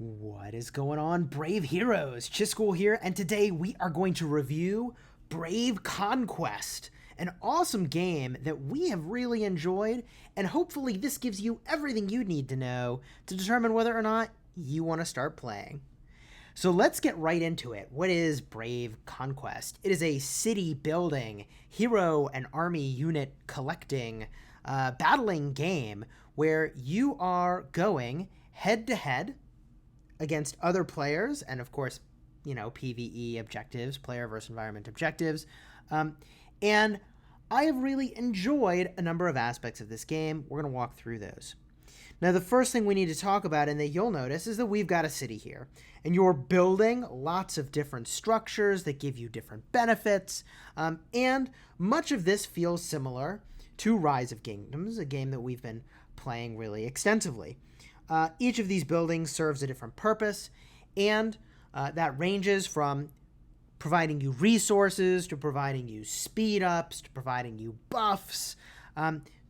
What is going on, brave heroes? Chisgule here, and today we are going to review Brave Conquest, an awesome game that we have really enjoyed, and hopefully this gives you everything you need to know to determine whether or not you want to start playing. So let's get right into it. What is Brave Conquest? It is a city building, hero and army unit collecting, battling game where you are going head to head against other players, and of course, PvE objectives, player versus environment objectives. And I have really enjoyed a number of aspects of this game. We're going to walk through those. Now, the first thing we need to talk about, and that you'll notice, is that we've got a city here. And you're building lots of different structures that give you different benefits. And much of this feels similar to Rise of Kingdoms, a game that we've been playing really extensively. Each of these buildings serves a different purpose, and that ranges from providing you resources, to providing you speed ups, to providing you buffs,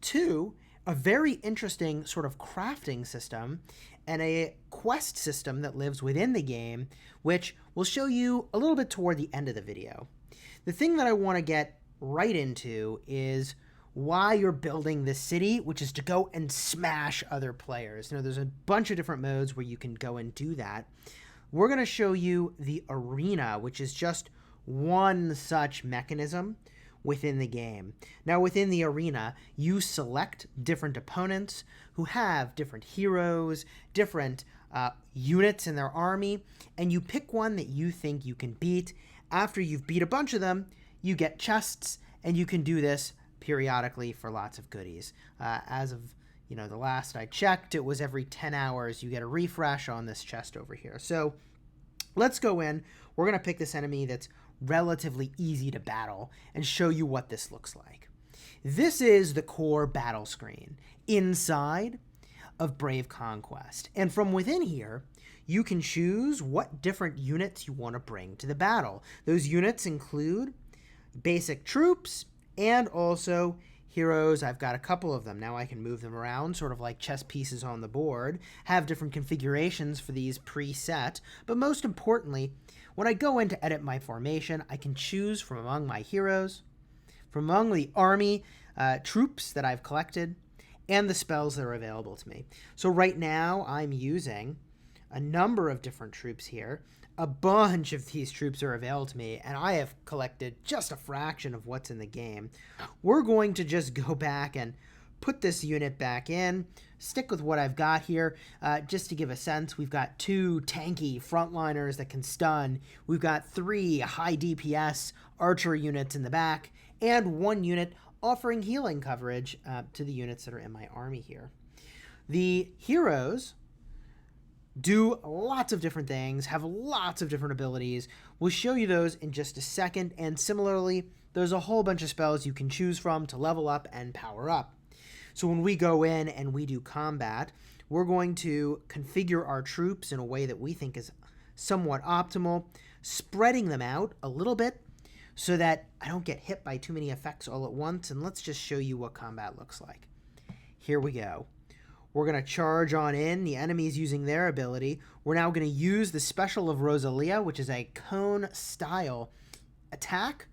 to a very interesting sort of crafting system and a quest system that lives within the game, which we'll show you a little bit toward the end of the video. The thing that I want to get right into is why you're building this city, which is to go and smash other players. There's a bunch of different modes where you can go and do that. We're going to show you the arena, which is just one such mechanism within the game. Now, within the arena, you select different opponents who have different heroes, different units in their army, and you pick one that you think you can beat. After you've beat a bunch of them, you get chests, and you can do this periodically for lots of goodies. As of the last I checked, it was every 10 hours you get a refresh on this chest over here. So let's go in. We're going to pick this enemy that's relatively easy to battle and show you what this looks like. This is the core battle screen inside of Brave Conquest. And from within here, you can choose what different units you want to bring to the battle. Those units include basic troops, and also heroes. I've got a couple of them. Now I can move them around, sort of like chess pieces on the board, have different configurations for these preset. But most importantly, when I go in to edit my formation, I can choose from among my heroes, from among the army troops that I've collected, and the spells that are available to me. So right now I'm using a number of different troops here. A bunch of these troops are available to me, and I have collected just a fraction of what's in the game. We're going to just go back and put this unit back in, stick with what I've got here. Just to give a sense, we've got 2 tanky frontliners that can stun. We've got 3 high DPS archer units in the back, and 1 unit offering healing coverage to the units that are in my army here. The heroes do lots of different things, have lots of different abilities. We'll show you those in just a second, and similarly, there's a whole bunch of spells you can choose from to level up and power up. So when we go in and we do combat, we're going to configure our troops in a way that we think is somewhat optimal, spreading them out a little bit so that I don't get hit by too many effects all at once, and let's just show you what combat looks like. Here we go. We're going to charge on in. The enemy's using their ability. We're now going to use the special of Rosalia, which is a cone-style attack,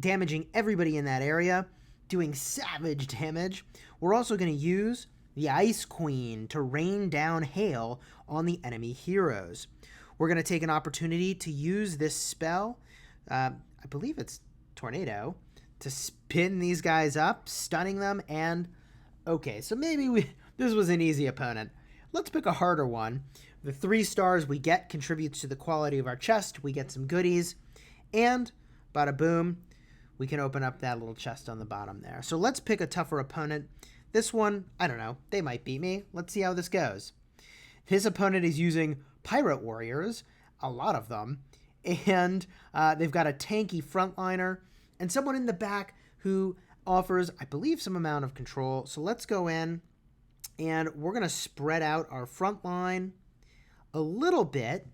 damaging everybody in that area, doing savage damage. We're also going to use the Ice Queen to rain down hail on the enemy heroes. We're going to take an opportunity to use this spell, I believe it's Tornado, to spin these guys up, stunning them, and okay, so maybe this was an easy opponent. Let's pick a harder one. The 3 stars we get contributes to the quality of our chest. We get some goodies. And, bada boom, we can open up that little chest on the bottom there. So let's pick a tougher opponent. This one, I don't know, they might beat me. Let's see how this goes. His opponent is using pirate warriors, a lot of them. And they've got a tanky frontliner and someone in the back who offers, I believe, some amount of control. So let's go in. And we're going to spread out our front line a little bit.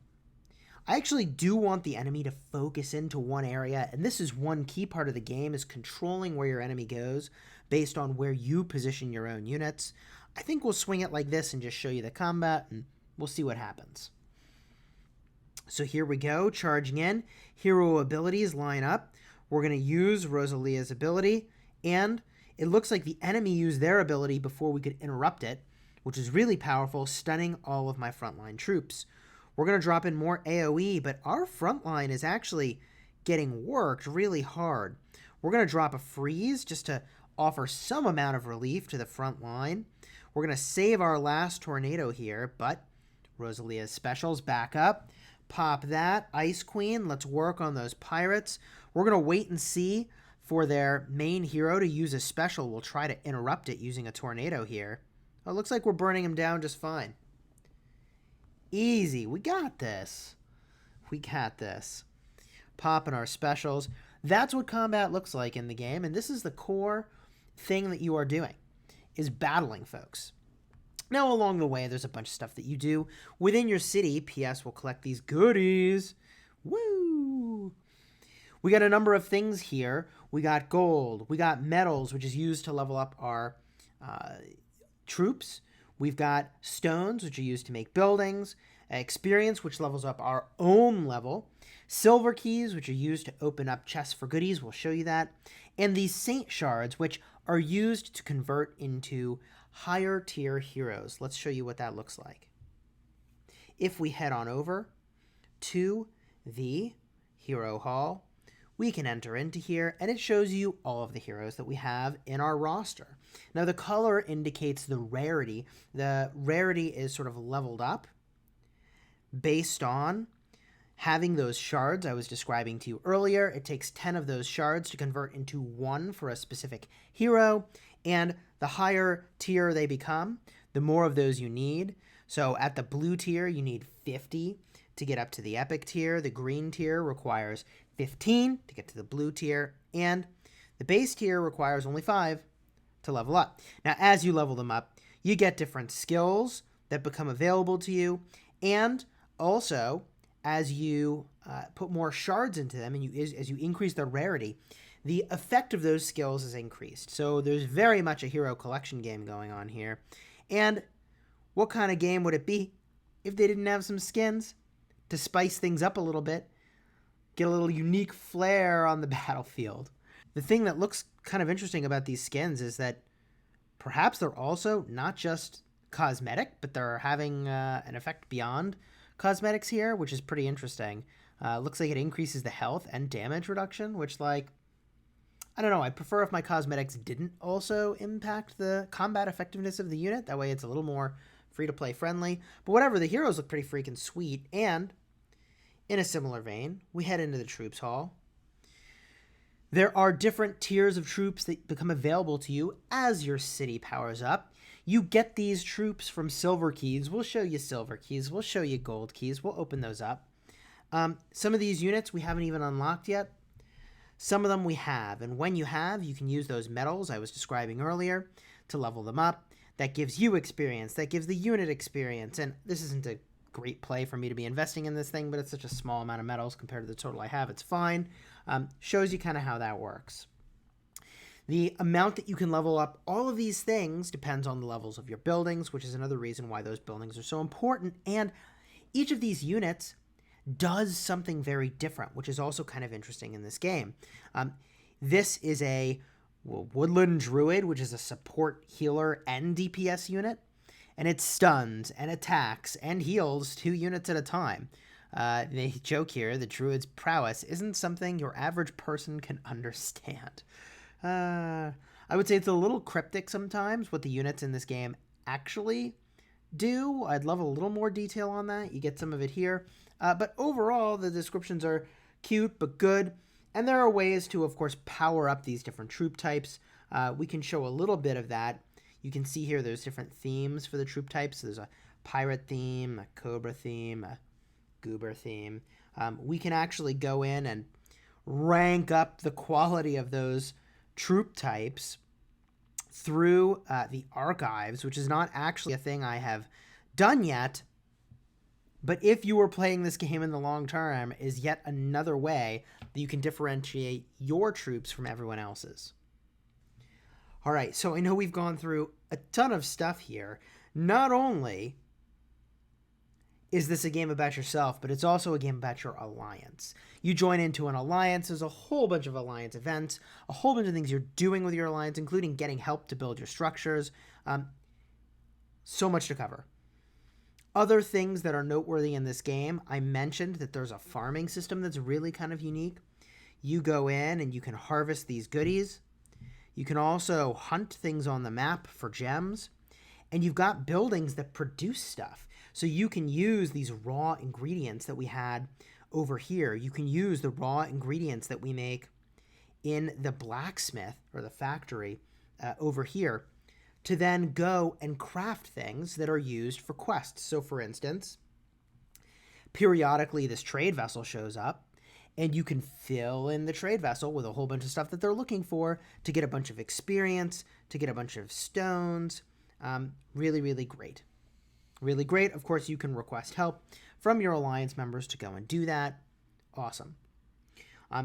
I actually do want the enemy to focus into one area, and this is one key part of the game, is controlling where your enemy goes based on where you position your own units. I think we'll swing it like this and just show you the combat, and we'll see what happens. So here we go, charging in. Hero abilities line up. We're going to use Rosalia's ability, and it looks like the enemy used their ability before we could interrupt it, which is really powerful, stunning all of my frontline troops. We're going to drop in more AoE, but our frontline is actually getting worked really hard. We're going to drop a freeze just to offer some amount of relief to the front line. We're going to save our last tornado here, but Rosalia's specials back up. Pop that. Ice Queen, let's work on those pirates. We're going to wait and see for their main hero to use a special. We'll try to interrupt it using a tornado here. Oh, it looks like we're burning him down just fine. Easy. We got this. We got this. Popping our specials. That's what combat looks like in the game, and this is the core thing that you are doing, is battling folks. Now, along the way, there's a bunch of stuff that you do within your city. PS will collect these goodies. Woo! We got a number of things here. We got gold. We got metals, which is used to level up our troops. We've got stones, which are used to make buildings. Experience, which levels up our own level. Silver keys, which are used to open up chests for goodies. We'll show you that. And these saint shards, which are used to convert into higher tier heroes. Let's show you what that looks like. If we head on over to the hero hall, we can enter into here, and it shows you all of the heroes that we have in our roster. Now, the color indicates the rarity. The rarity is sort of leveled up based on having those shards I was describing to you earlier. It takes 10 of those shards to convert into 1 for a specific hero, and the higher tier they become, the more of those you need. So at the blue tier, you need 50 to get up to the epic tier. The green tier requires 15 to get to the blue tier, and the base tier requires only 5 to level up. Now, as you level them up, you get different skills that become available to you, and also as you put more shards into them and as you increase their rarity, the effect of those skills is increased. So there's very much a hero collection game going on here. And what kind of game would it be if they didn't have some skins to spice things up a little bit, get a little unique flair on the battlefield? The thing that looks kind of interesting about these skins is that perhaps they're also not just cosmetic, but they're having an effect beyond cosmetics here, which is pretty interesting. Looks like it increases the health and damage reduction, which, like, I don't know, I'd prefer if my cosmetics didn't also impact the combat effectiveness of the unit. That way it's a little more free-to-play friendly. But whatever, the heroes look pretty freaking sweet. And in a similar vein, we head into the troops hall. There are different tiers of troops that become available to you as your city powers up. You get these troops from silver keys. We'll show you silver keys. We'll show you gold keys. We'll open those up. Some of these units we haven't even unlocked yet. Some of them we have. And when you have, you can use those metals I was describing earlier to level them up. That gives you experience. That gives the unit experience. And this isn't a great play for me to be investing in this thing, but it's such a small amount of metals compared to the total I have. It's fine. Shows you kind of how that works. The amount that you can level up all of these things depends on the levels of your buildings, which is another reason why those buildings are so important. And each of these units does something very different, which is also kind of interesting in this game. This is a Woodland Druid, which is a support healer and DPS unit, and it stuns and attacks and heals 2 units at a time. They joke here, the Druid's prowess isn't something your average person can understand. I would say it's a little cryptic sometimes what the units in this game actually do. I'd love a little more detail on that. You get some of it here. But overall, the descriptions are cute but good. And there are ways to, of course, power up these different troop types. We can show a little bit of that. You can see here there's different themes for the troop types. There's a pirate theme, a cobra theme, a goober theme. We can actually go in and rank up the quality of those troop types through the archives, which is not actually a thing I have done yet, but if you were playing this game in the long term, is yet another way that you can differentiate your troops from everyone else's. All right, so I know we've gone through a ton of stuff here. Not only is this a game about yourself, but it's also a game about your alliance. You join into an alliance, there's a whole bunch of alliance events, a whole bunch of things you're doing with your alliance, including getting help to build your structures. So much to cover. Other things that are noteworthy in this game, I mentioned that there's a farming system that's really kind of unique. You go in and you can harvest these goodies. You can also hunt things on the map for gems. And you've got buildings that produce stuff. So you can use these raw ingredients that we had over here. You can use the raw ingredients that we make in the blacksmith or the factory over here to then go and craft things that are used for quests. So for instance, periodically this trade vessel shows up and you can fill in the trade vessel with a whole bunch of stuff that they're looking for to get a bunch of experience, to get a bunch of stones. Really, really great. Really great. Of course, you can request help from your alliance members to go and do that. Awesome.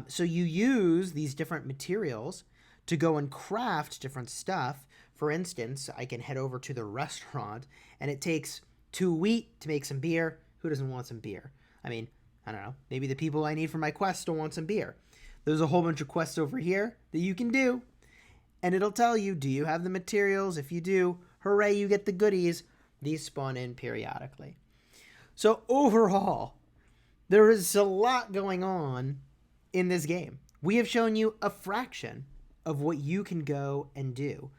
So you use these different materials to go and craft different stuff. For instance, I can head over to the restaurant and it takes 2 wheat to make some beer. Who doesn't want some beer? I mean, I don't know. Maybe the people I need for my quest don't want some beer. There's a whole bunch of quests over here that you can do. And it'll tell you, do you have the materials? If you do, hooray, you get the goodies. These spawn in periodically. So overall, there is a lot going on in this game. We have shown you a fraction of what you can go and do.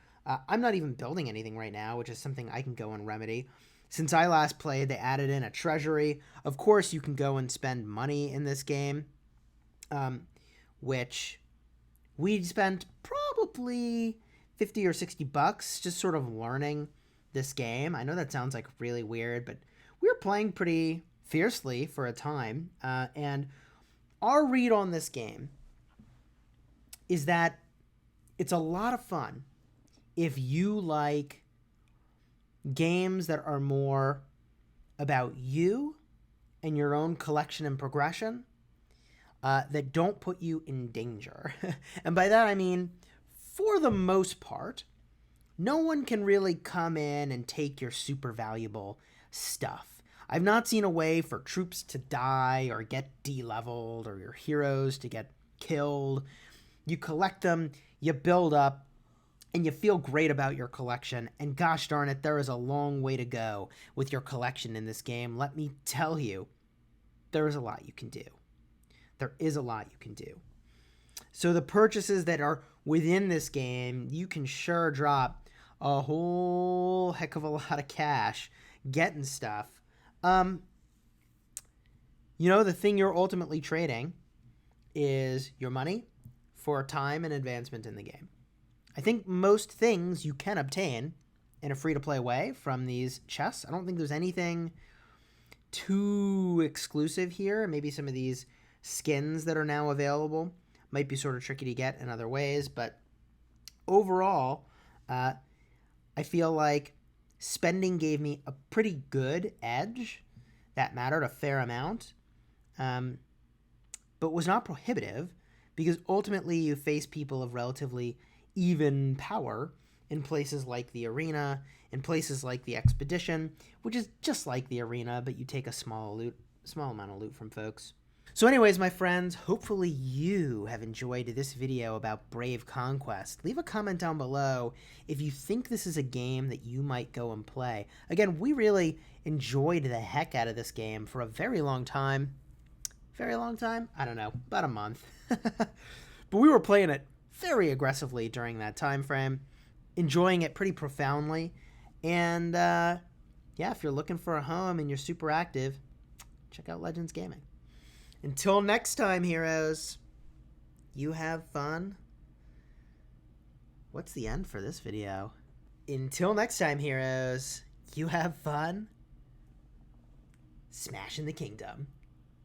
I'm not even building anything right now, which is something I can go and remedy. Since I last played, they added in a treasury. Of course, you can go and spend money in this game, which we spent probably 50 or 60 bucks just sort of learning this game. I know that sounds like really weird, but we were playing pretty fiercely for a time. And our read on this game is that it's a lot of fun if you like games that are more about you and your own collection and progression, that don't put you in danger. And by that I mean, for the most part, no one can really come in and take your super valuable stuff. I've not seen a way for troops to die or get de-leveled or your heroes to get killed. You collect them, you build up, and you feel great about your collection. And gosh darn it, there is a long way to go with your collection in this game. Let me tell you, there is a lot you can do. There is a lot you can do. So the purchases that are within this game, you can sure drop a whole heck of a lot of cash getting stuff. The thing you're ultimately trading is your money for time and advancement in the game. I think most things you can obtain in a free-to-play way from these chests. I don't think there's anything too exclusive here. Maybe some of these skins that are now available might be sort of tricky to get in other ways, but overall, I feel like spending gave me a pretty good edge that mattered a fair amount, but was not prohibitive, because ultimately you face people of relatively even power in places like the arena, in places like the expedition, which is just like the arena, but you take a small amount of loot from folks. So anyways, my friends, hopefully you have enjoyed this video about Brave Conquest. Leave a comment down below if you think this is a game that you might go and play. Again, we really enjoyed the heck out of this game for a very long time. Very long time? I don't know, about a month. But we were playing it very aggressively during that time frame, enjoying it pretty profoundly. And yeah, if you're looking for a home and you're super active, check out Legends Gaming. Until next time, heroes, you have fun. What's the end for this video? Until next time, heroes, you have fun smashing the kingdom.